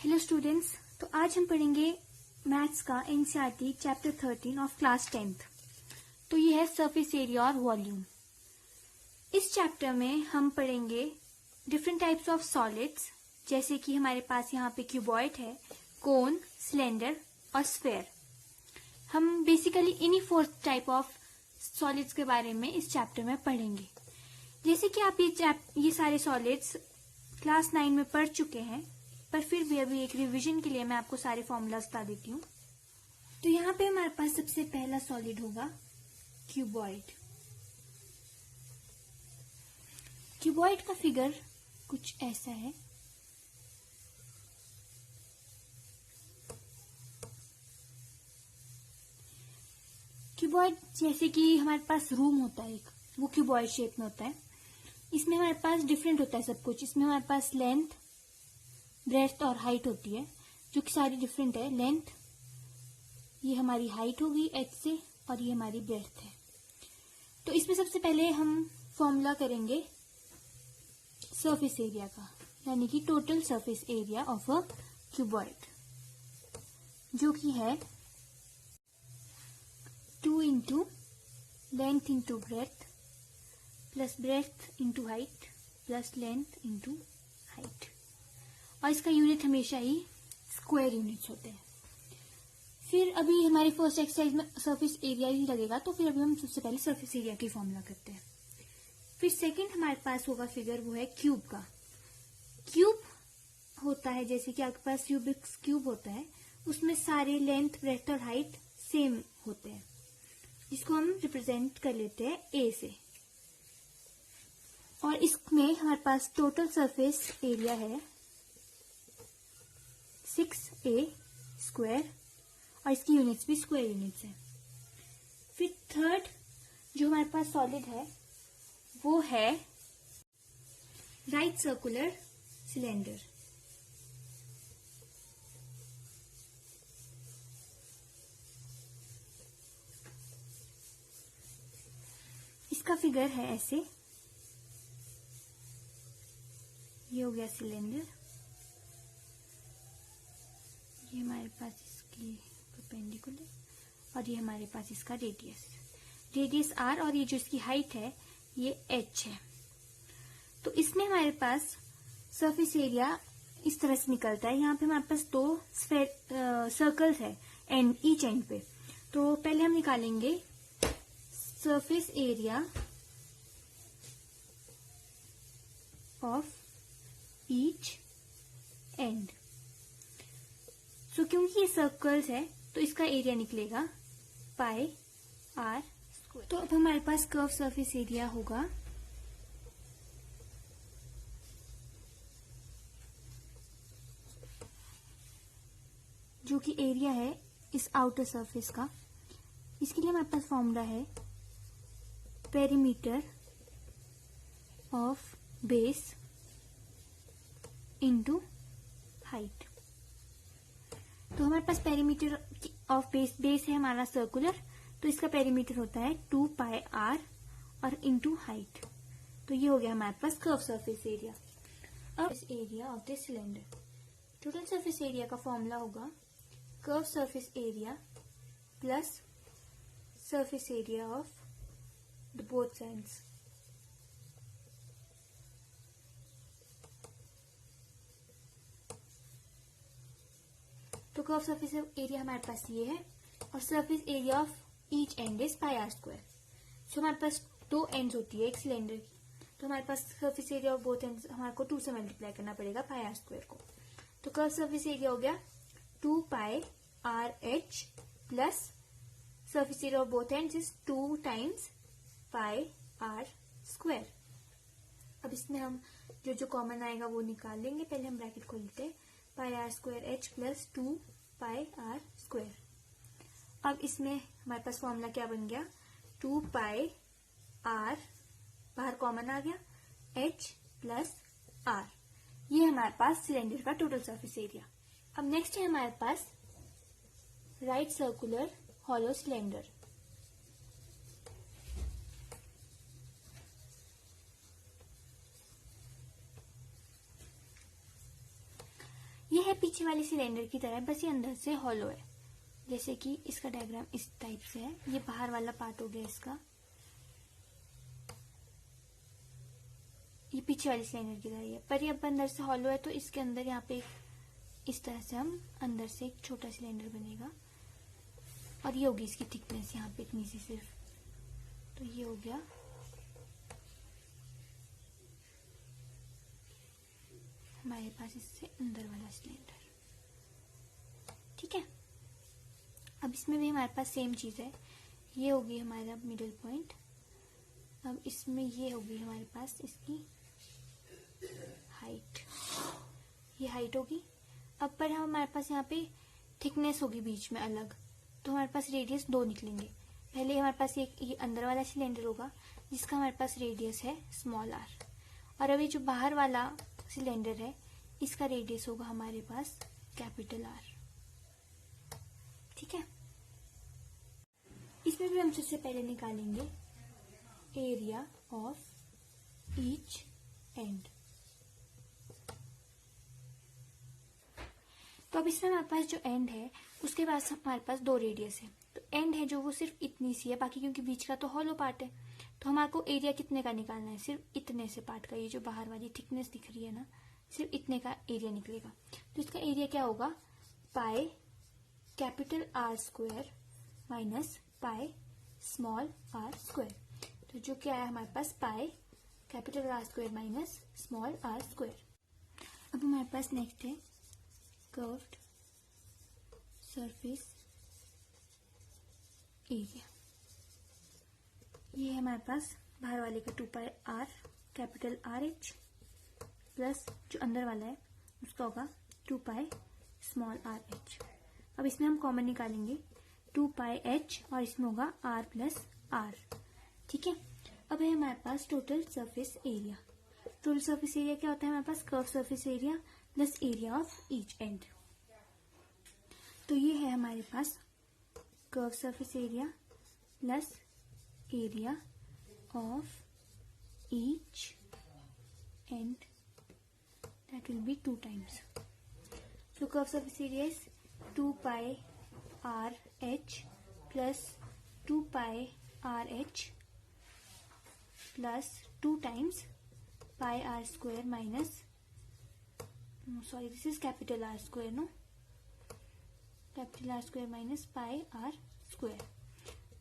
Hello students, तो आज हम पढ़ेंगे मैथ्स का NCERT chapter 13 of class 10th। तो ये है सरफेस एरिया और वॉल्यूम। इस चैप्टर में हम पढ़ेंगे डिफरेंट टाइप्स ऑफ सॉलिड्स, जैसे कि हमारे पास यहाँ पे क्यूबॉइड है, कोन, सिलेंडर और स्फेयर। हम बेसिकली इन्हीं 4 टाइप ऑफ सॉलिड्स के बारे में इस चैप्टर में पढ़ेंगे। जैसे कि आप ये सारे सॉलिड्स क्लास 9 में पढ़ चुके हैं, पर फिर भी अभी एक रिवीजन के लिए मैं आपको सारे फॉर्मूलाज बता देती हूँ। तो यहाँ पे हमारे पास सबसे पहला सॉलिड होगा क्यूबॉइड। क्यूबॉइड का फिगर कुछ ऐसा है। क्यूबॉइड जैसे कि हमारे पास रूम होता है एक, वो क्यूबॉइड शेप में होता है। इसमें हमारे पास डिफरेंट होता है सब कुछ। इसमें हमारे पास लेंथ, ब्रेड्थ और हाइट होती है, जो कि सारी डिफरेंट है। लेंथ ये हमारी हाइट होगी एच से, और ये हमारी ब्रेड्थ है। तो इसमें सबसे पहले हम फॉर्मूला करेंगे सरफेस एरिया का, यानी कि total surface area of a cuboid, जो कि है 2 into length into breadth plus breadth into height plus length into height. और इसका यूनिट हमेशा ही स्क्वायर यूनिट्स होते हैं। फिर अभी हमारे फर्स्ट एक्सरसाइज में सरफेस एरिया ही लगेगा, तो फिर अभी हम सबसे पहले सरफेस एरिया की फॉर्मूला करते हैं। फिर सेकंड हमारे पास होगा फिगर, वो है क्यूब का। क्यूब होता है जैसे कि आपके पास क्यूबिक्स क्यूब होता है, उसमें सारे लेंथ, ब्रेड्थ और हाइट सेम होते हैं, जिसको हम रिप्रेजेंट कर लेते हैं ए से। और इसमें हमारे पास टोटल सरफेस एरिया है 6a स्क्वायर, और इसकी यूनिट्स भी स्क्वायर यूनिट्स है। फिर थर्ड जो हमारे पास सॉलिड है वो है राइट सर्कुलर सिलेंडर। इसका फिगर है ऐसे, ये हो गया सिलेंडर, ये हमारे पास इसकी परपेंडिकुलर, और ये हमारे पास इसका रेडियस आर, और ये जो इसकी हाइट है ये एच है। तो इसमें हमारे पास सरफेस एरिया इस तरह से निकलता है। यहाँ पे हमारे पास 2 सर्कल्स है एंड ईच एंड पे। तो पहले हम निकालेंगे surface area of each and. क्योंकि ये सर्कल्स है तो इसका एरिया निकलेगा पाई आर स्क्वायर। तो अब हमारे पास कर्व सरफेस एरिया होगा जो कि एरिया है इस आउटर सरफेस का। इसके लिए हमारे पास फॉर्मूला है perimeter of base into height. तो हमारे पास पेरीमीटर ऑफ बेस है हमारा सर्कुलर, तो इसका पेरीमीटर होता है 2 पाई आर और इंटू हाइट। तो ये हो गया हमारे पास कर्व सरफेस एरिया। अब area of the cylinder, total surface area का फॉर्मूला होगा curve surface area plus surface area of the both sides. तो कर्व सरफेस एरिया हमारे पास ये है, और surface area of each end is pi r square. So हमारे पास 2 एंड्स होती है एक सिलेंडर की, तो हमारे पास surface area of both ends हमारे को 2 से मल्टीप्लाई करना पड़ेगा पाई आर स्क्वायर को। तो कर्व सरफेस एरिया हो गया 2 pi r h plus surface area of both ends is 2 times pi r square. अब इसमें हम जो कॉमन आएगा वो निकाल लेंगे। पहले हम ब्रैकेट खोल लेते हैं, pi r square h plus 2 pi r square. अब इसमें हमारे पास फॉर्मूला क्या बन गया, 2 पाई आर, बाहर कॉमन आ गया, एच प्लस आर। ये हमारे पास सिलेंडर का टोटल सरफेस एरिया। अब नेक्स्ट है हमारे पास राइट सर्कुलर हॉलो सिलेंडर। ये है पीछे वाले सिलेंडर की तरह, बस ये अंदर से हॉलो है। जैसे कि इसका डायग्राम इस टाइप से है, ये बाहर वाला पार्ट हो गया इसका, ये पीछे वाली सिलेंडर की तरह है, पर ये अब अंदर से हॉलो है, तो इसके अंदर यहाँ पे इस तरह से हम अंदर से एक छोटा सिलेंडर बनेगा, और ये होगी इसकी थिकनेस यहाँ पे इतनी सी सिर्फ। तो ये हो गया हमारे पास इससे अंदर वाला सिलेंडर। ठीक है, अब इसमें भी हमारे पास सेम चीज है, ये होगी हमारा मिडिल पॉइंट। अब इसमें ये होगी हमारे पास इसकी हाइट, ये हाइट होगी। अब पर हमारे पास यहाँ पे थिकनेस होगी बीच में अलग, तो हमारे पास रेडियस 2 निकलेंगे। पहले हमारे पास ये अंदर वाला सिलेंडर होगा जिसका हमारे पास रेडियस है स्मॉल r, और अभी जो बाहर वाला सिलेंडर है इसका रेडियस होगा हमारे पास कैपिटल R। ठीक है, इसमें भी हम सबसे पहले निकालेंगे एरिया ऑफ ईच एंड। तो अब इसमें हमारे पास जो एंड है उसके पास हमारे पास 2 रेडियस है, तो एंड है जो वो सिर्फ इतनी सी है, बाकी क्योंकि बीच का तो हॉलो पार्ट है, तो हमारे को एरिया कितने का निकालना है, सिर्फ इतने से पार्ट का। ये जो बाहर वाली थिकनेस दिख रही है ना, सिर्फ इतने का एरिया निकलेगा। तो इसका एरिया क्या होगा, pi capital R square minus pi small r square. तो जो क्या है हमारे पास pi capital R square minus small r square. अब हमारे पास नेक्स्ट है कर्व्ड सरफेस एरिया। ये है हमारे पास बाहर वाले का 2 pi r capital RH plus जो अंदर वाला है उसका होगा 2 पाई स्मॉल RH। अब इसमें हम कॉमन निकालेंगे 2 पाई h और इसमें होगा r प्लस r। ठीक है, अब है हमारे पास total surface area. Total surface area क्या होता है हमारे पास, curve surface area plus area of each end. तो ये है हमारे पास curve surface area plus area of each end, that will be 2 times. So curve surface area is 2 pi RH plus 2 pi RH plus 2 times pi r square minus, no sorry, this is capital R square, no, capital R square minus pi r square.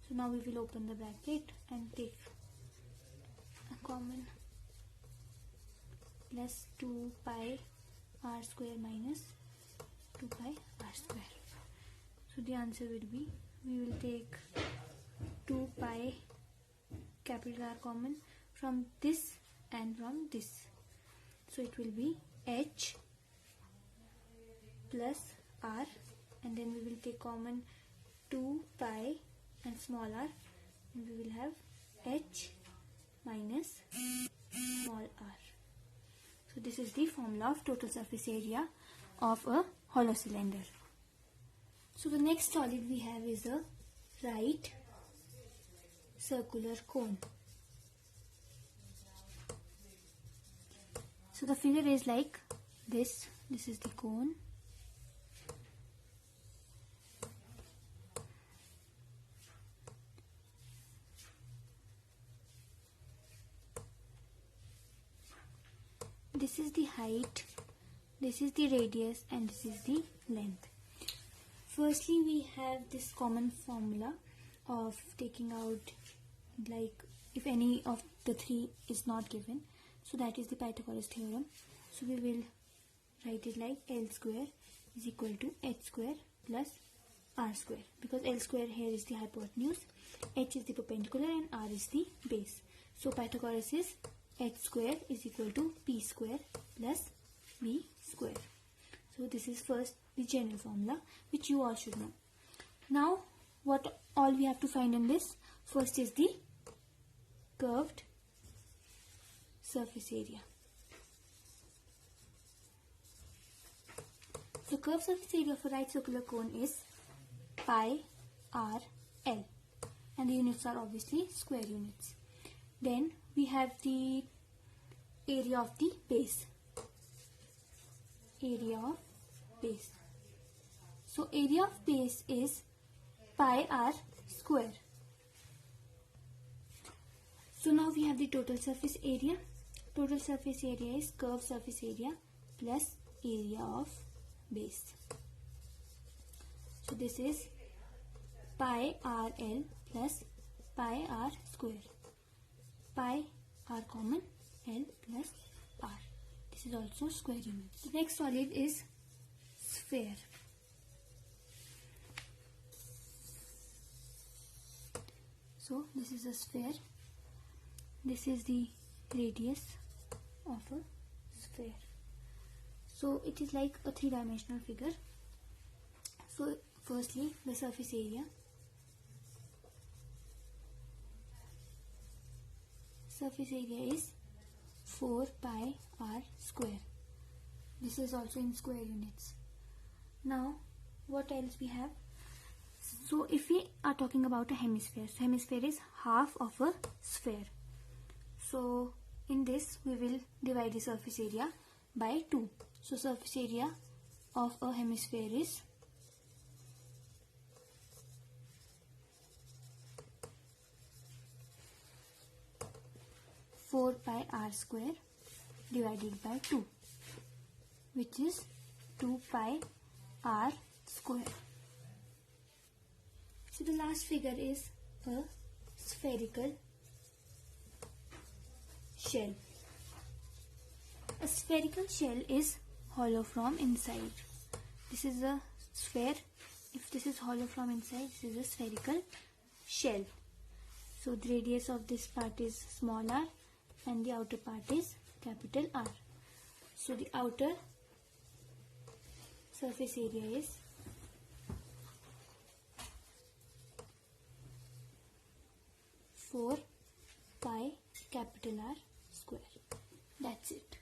So now we will open the bracket and take a common, plus 2 pi r square minus 2 pi r square. So the answer will be, we will take 2 pi capital R common from this and from this. So it will be h plus r, and then we will take common 2 pi and small r, and we will have h minus small r. So this is the formula of total surface area of a hollow cylinder. So the next solid we have is a right circular cone. So the figure is like this. This is the cone. This is the height, this is the radius, and this is the length. Firstly, we have this common formula of taking out, like, if any of the 3 is not given, so that is the Pythagoras theorem. So we will write it like L square is equal to h square plus r square, because L square here is the hypotenuse, h is the perpendicular, and r is the base. So Pythagoras is h square is equal to p square plus b square. So this is first the general formula which you all should know. Now what all we have to find in this, first is the curved surface area. So curved surface area of a right circular cone is pi r l, and the units are obviously square units. Then we have the area of the base. Area of base. So area of base is pi r square. So now we have the total surface area. Total surface area is curved surface area plus area of base. So this is pi rl plus pi r square. Pi r common, l plus r. This is also square unit. The next solid is sphere. So this is a sphere. This is the radius of a sphere. So it is like a three-dimensional figure. So firstly, the surface area. Surface area is 4 pi r square. This is also in square units. Now, what else we have? So if we are talking about a hemisphere, so hemisphere is half of a sphere. So in this we will divide the surface area by 2. So surface area of a hemisphere is 4 pi r square divided by 2, which is 2 pi r square. So the last figure is a spherical shell. A spherical shell is hollow from inside. This is a sphere. If this is hollow from inside, this is a spherical shell. So the radius of this part is small r and the outer part is capital R. So the outer surface area is 4 pi capital R square. That's it.